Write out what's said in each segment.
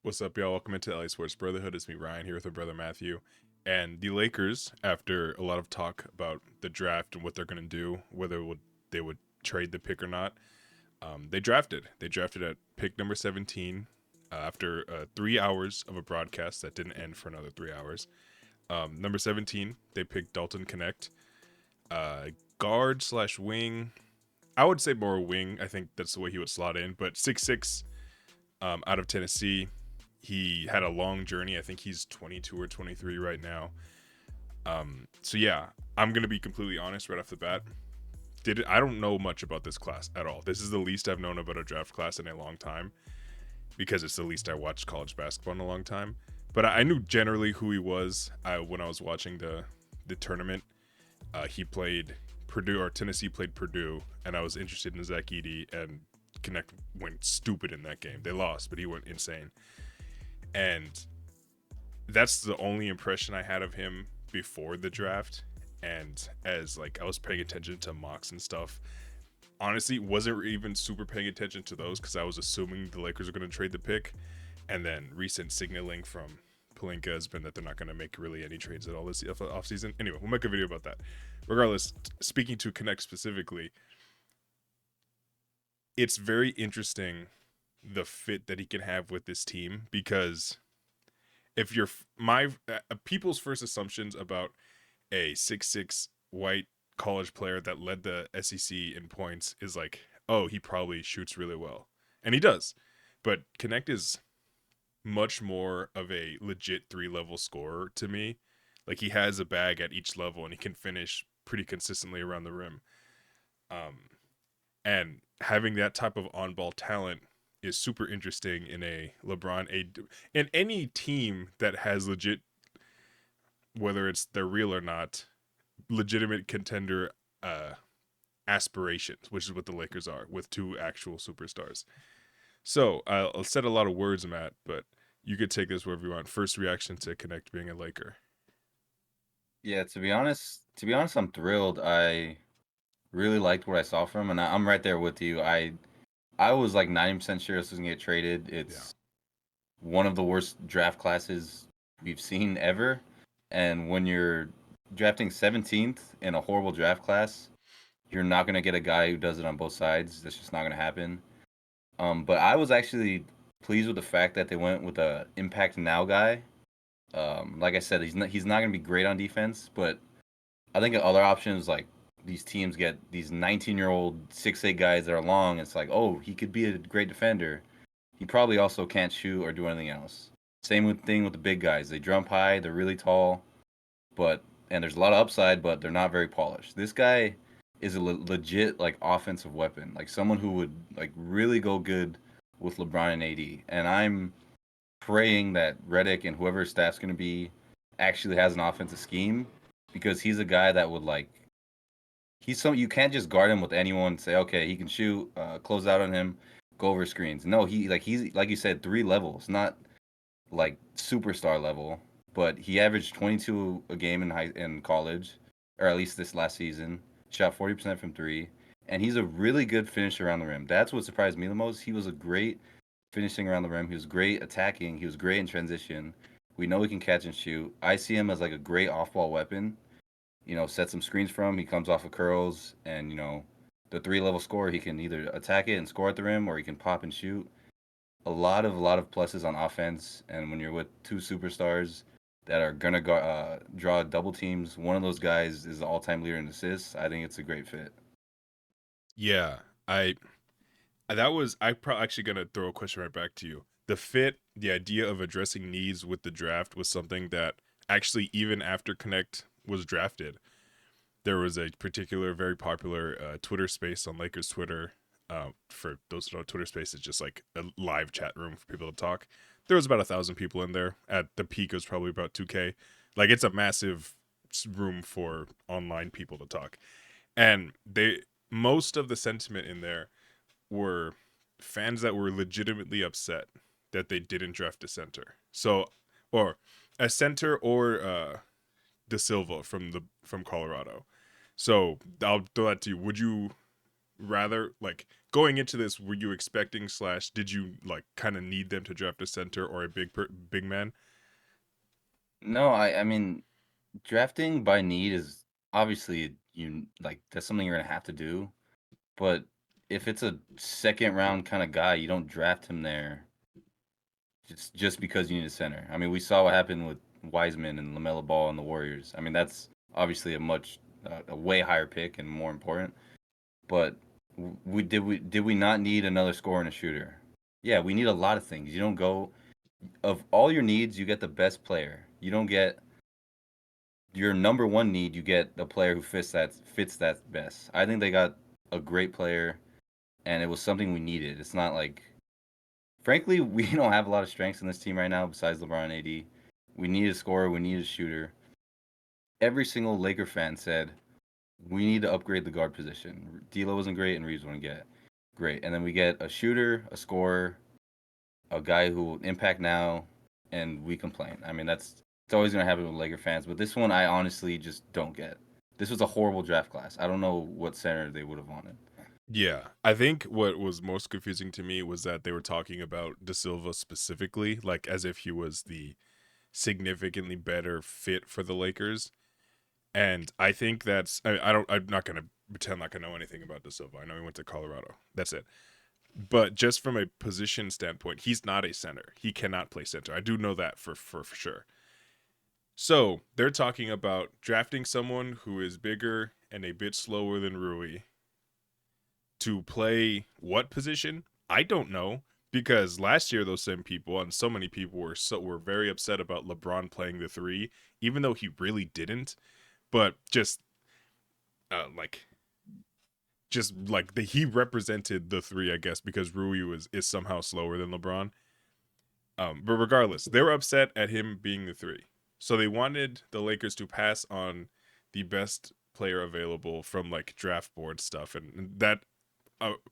What's up, y'all? Welcome into LA Sports Brotherhood. It's me, Ryan, here with my brother Matthew. And the Lakers, after a lot of talk about the draft and what they're going to do, whether they would trade the pick or not, they drafted. They drafted at pick number 17 after 3 hours of a broadcast that didn't end for another 3 hours. Number 17, they picked Dalton Knecht, guard slash wing. I would say more wing. I think that's the way he would slot in. But 6'6", out of Tennessee. He had a long journey. I think he's 22 or 23 right now. So yeah, I'm gonna be completely honest right off the bat. I don't know much about this class at all. This is the least I've known about a draft class in a long time because it's the least I watched college basketball in a long time. But I knew generally who he was when I was watching the tournament. He played Purdue, or Tennessee played Purdue, and I was interested in Zach Edey, and Knecht went stupid in that game. They lost, but he went insane. And that's the only impression I had of him before the draft. And as I was paying attention to mocks and stuff, honestly wasn't even super paying attention to those because I was assuming the Lakers are going to trade the pick. And then recent signaling from Pelinka has been that they're not going to make really any trades at all this offseason. Anyway, we'll make a video about that. Regardless, speaking to Knecht specifically, it's very interesting the fit that he can have with this team, because if you're people's first assumptions about a 6'6" white college player that led the SEC in points is like, oh, he probably shoots really well, and he does. But Knecht is much more of a legit 3-level scorer to me. Like, he has a bag at each level and he can finish pretty consistently around the rim. And having that type of on-ball talent is super interesting in a in any team that has legit, whether it's they're real or not, legitimate contender aspirations, which is what the Lakers are with two actual superstars. So I'll set a lot of words, Matt, but you could take this wherever you want. First reaction to Knecht being a Laker. Yeah, to be honest, I'm thrilled. I really liked what I saw from him, and I'm right there with you. I was like 90% sure this was gonna get traded. Yeah. It's one of the worst draft classes we've seen ever, and when you're drafting 17th in a horrible draft class, you're not gonna get a guy who does it on both sides. That's just not gonna happen. But I was actually pleased with the fact that they went with a impact now guy. Like I said, he's not gonna be great on defense, but I think other options like these teams get these 19-year-old 6'8" guys that are long. It's like, oh, he could be a great defender. He probably also can't shoot or do anything else. Thing with the big guys. They jump high, they're really tall, but and there's a lot of upside, but they're not very polished. This guy is a legit like offensive weapon, like someone who would like really go good with LeBron and AD. And I'm praying that Reddick and whoever his staff's going to be actually has an offensive scheme, because he's a guy that would like you can't just guard him with anyone and say, okay, he can shoot, close out on him, go over screens. No, he's like you said, 3 levels, not like superstar level, but he averaged 22 a game in college, or at least this last season. Shot 40% from three, and he's a really good finisher around the rim. That's what surprised me the most. He was a great finishing around the rim. He was great attacking. He was great in transition. We know he can catch and shoot. I see him as like a great off-ball weapon. Set some screens for him. He comes off of curls, and the 3-level scorer. He can either attack it and score at the rim, or he can pop and shoot. A lot of pluses on offense, and when you're with two superstars that are gonna draw double teams, one of those guys is the all-time leader in assists. I think it's a great fit. Yeah, I that was I probably actually gonna throw a question right back to you. The fit, the idea of addressing needs with the draft was something that actually, even after Knecht was drafted, there was a particular very popular Twitter space on Lakers Twitter. For those who know, Twitter space is just like a live chat room for people to talk. There was about 1,000 people in there. At the peak, it was probably about 2K. Like, it's a massive room for online people to talk. And most of the sentiment in there were fans that were legitimately upset that they didn't draft a center. So, or a center, or De Silva from Colorado. So I'll throw that to you. Would you rather like going into this? Were you expecting slash did you like kind of need them to draft a center or a big man? No, I mean, drafting by need is obviously you like that's something you're gonna have to do. But if it's a second round kind of guy, you don't draft him there just because you need a center. I mean, we saw what happened with Wiseman and LaMelo Ball and the Warriors. I mean, that's obviously a way higher pick and more important. But we not need another scorer and a shooter? Yeah, we need a lot of things. You don't go of all your needs, you get the best player. You don't get your number one need. You get a player who fits that best. I think they got a great player, and it was something we needed. It's not like, frankly, we don't have a lot of strengths in this team right now besides LeBron and AD. We need a scorer. We need a shooter. Every single Laker fan said we need to upgrade the guard position. D'Lo wasn't great, and Reeves wouldn't get great. And then we get a shooter, a scorer, a guy who will impact now, and we complain. I mean, it's always gonna happen with Laker fans. But this one, I honestly just don't get. This was a horrible draft class. I don't know what center they would have wanted. Yeah, I think what was most confusing to me was that they were talking about De Silva specifically, like as if he was the significantly better fit for the Lakers. And I think I don't. I'm not gonna pretend like I know anything about De Silva. I know he went to Colorado. That's it. But just from a position standpoint, he's not a center. He cannot play center. I do know that for sure. So they're talking about drafting someone who is bigger and a bit slower than Rui to play what position? I don't know, because last year those same people and so many people were very upset about LeBron playing the three, even though he really didn't. But like he represented the three, I guess, because Rui is somehow slower than LeBron. But regardless, they were upset at him being the three, so they wanted the Lakers to pass on the best player available from like draft board stuff, and that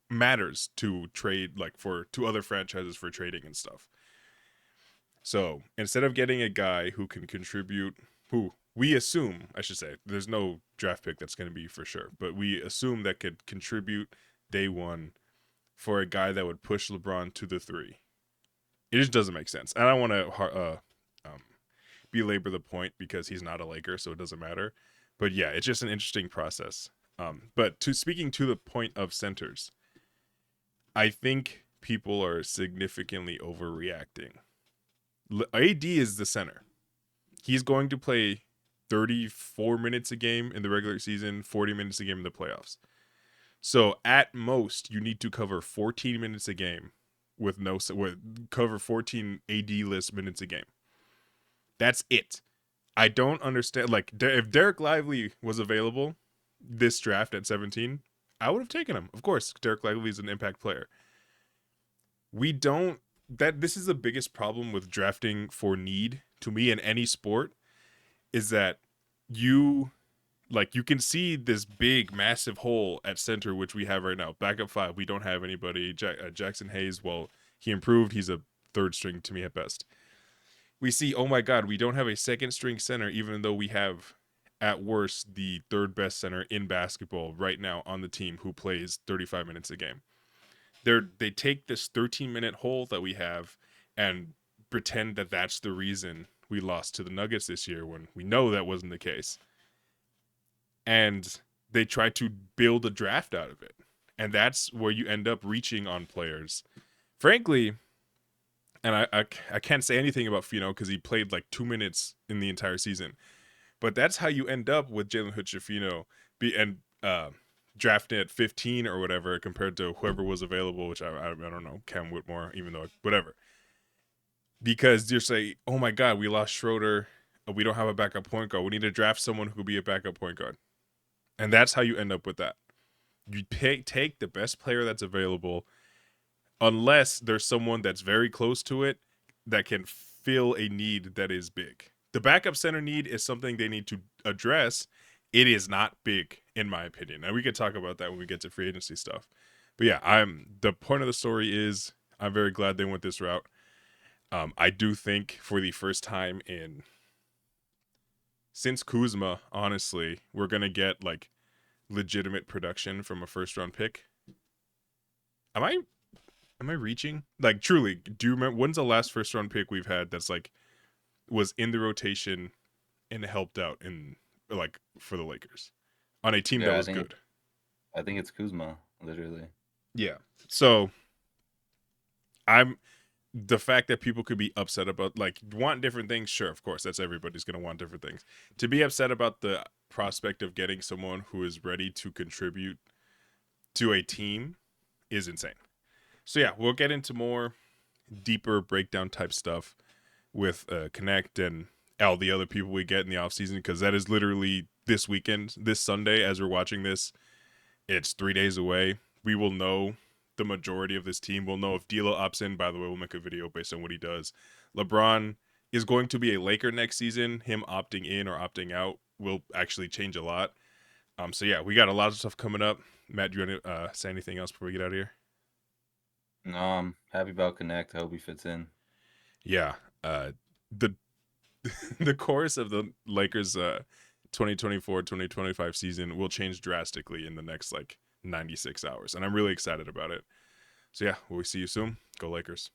matters to trade like for to other franchises for trading and stuff. So instead of getting a guy who can contribute, who we assume, I should say, there's no draft pick that's going to be for sure, but we assume that could contribute day one for a guy that would push LeBron to the three. It just doesn't make sense. And I don't want to um, belabor the point because he's not a Laker, so it doesn't matter. But yeah, it's just an interesting process. But to speaking to the point of centers, I think people are significantly overreacting. AD is the center. He's going to play 34 minutes a game in the regular season, 40 minutes a game in the playoffs. So at most, you need to cover 14 minutes a game cover 14 AD list minutes a game. That's it. I don't understand. Like, if Derek Lively was available this draft at 17, I would have taken him. Of course, Derek Lively is an impact player. We don't. This is the biggest problem with drafting for need to me in any sport is that you you can see this big massive hole at center which we have right now. Backup five, we don't have anybody. Jackson Hayes, well, he improved. He's a third string to me at best. We see, oh my god, we don't have a second string center, even though we have at worst the third best center in basketball right now on the team who plays 35 minutes a game. They take this 13-minute hole that we have and pretend that that's the reason we lost to the Nuggets this year when we know that wasn't the case. And they try to build a draft out of it. And that's where you end up reaching on players. Frankly, and I can't say anything about Fino because he played like 2 minutes in the entire season. But that's how you end up with Jalen Hood-Schifino and drafting at 15 or whatever compared to whoever was available, which I don't know, Cam Whitmore, even though whatever. Because you're saying, oh my God, we lost Schroeder. We don't have a backup point guard. We need to draft someone who could be a backup point guard. And that's how you end up with that. You take the best player that's available, unless there's someone that's very close to it that can fill a need that is big. The backup center need is something they need to address. It is not big, in my opinion. And we could talk about that when we get to free agency stuff. But yeah, the point of the story is I'm very glad they went this route. I do think for the first time since Kuzma, honestly, we're gonna get like legitimate production from a first round pick. Am I reaching? Like truly, do you remember when's the last first round pick we've had that's like was in the rotation and helped out in like for the Lakers on a team that Yeah, was good? I think it's Kuzma, literally. Yeah. So I'm the fact that people could be upset about like want different things, sure, of course, that's everybody's gonna want different things. To be upset about the prospect of getting someone who is ready to contribute to a team is insane. So yeah, we'll get into more deeper breakdown type stuff with Knecht and all the other people we get in the offseason because that is literally this weekend, this Sunday, as we're watching this. It's 3 days away. We will know the majority of this team. We'll know if D'Lo opts in. By the way, we'll make a video based on what he does. LeBron is going to be a Laker next season. Him opting in or opting out will actually change a lot. So yeah, we got a lot of stuff coming up. Matt, do you want to say anything else before we get out of here? No, I'm happy about Knecht. I hope he fits in. Yeah. The the course of the Lakers 2024-2025 season will change drastically in the next like 96 hours and I'm really excited about it. So yeah, we'll see you soon. Go Lakers.